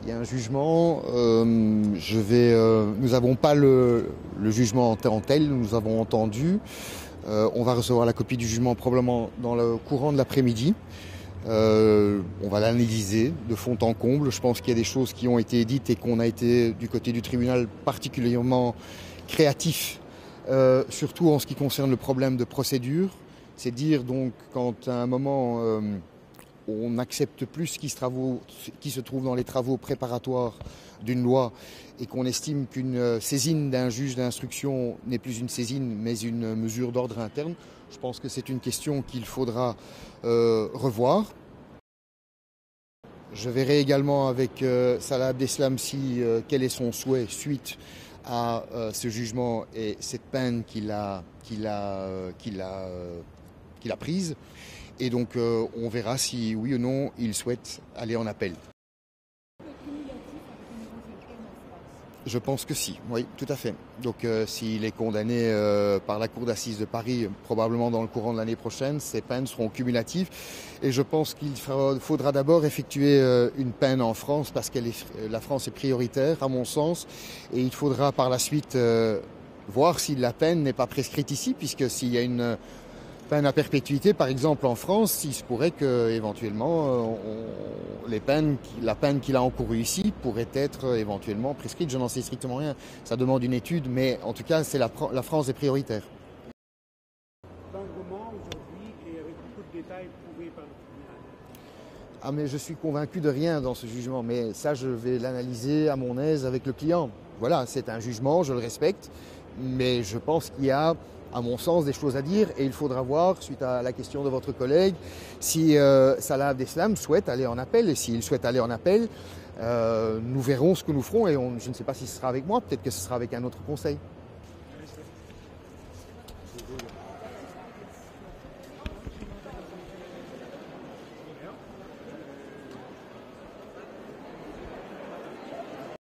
Il y a un jugement, nous n'avons pas le jugement en tant tel, nous avons entendu. On va recevoir la copie du jugement probablement dans le courant de l'après-midi. On va l'analyser de fond en comble. Je pense qu'il y a des choses qui ont été dites et qu'on a été du côté du tribunal particulièrement créatif, surtout en ce qui concerne le problème de procédure. C'est dire donc quand à un moment on n'accepte plus ce qui se trouve dans les travaux préparatoires d'une loi et qu'on estime qu'une saisine d'un juge d'instruction n'est plus une saisine mais une mesure d'ordre interne. Je pense que c'est une question qu'il faudra revoir. Je verrai également avec Salah Abdeslam quel est son souhait suite à ce jugement et cette peine qu'il a prise. Et donc on verra si oui ou non il souhaite aller en appel. Je pense que si, oui, tout à fait. Donc s'il est condamné par la Cour d'assises de Paris, probablement dans le courant de l'année prochaine, ces peines seront cumulatives. Et je pense qu'il faudra d'abord effectuer une peine en France parce que la France est prioritaire, à mon sens. Et il faudra par la suite voir si la peine n'est pas prescrite ici, puisque s'il y a une peine à perpétuité, par exemple en France, il se pourrait que éventuellement la peine qu'il a encourue ici pourrait être éventuellement prescrite. Je n'en sais strictement rien. Ça demande une étude, mais en tout cas, la France est prioritaire. Dans le roman aujourd'hui et avec beaucoup de détails prouvés par le tribunal. Ah mais je suis convaincu de rien dans ce jugement, mais ça je vais l'analyser à mon aise avec le client. Voilà, c'est un jugement, je le respecte, mais je pense qu'il y a, à mon sens, des choses à dire et il faudra voir, suite à la question de votre collègue, si Salah Abdeslam souhaite aller en appel. Et s'il souhaite aller en appel, nous verrons ce que nous ferons et je ne sais pas si ce sera avec moi, peut-être que ce sera avec un autre conseil.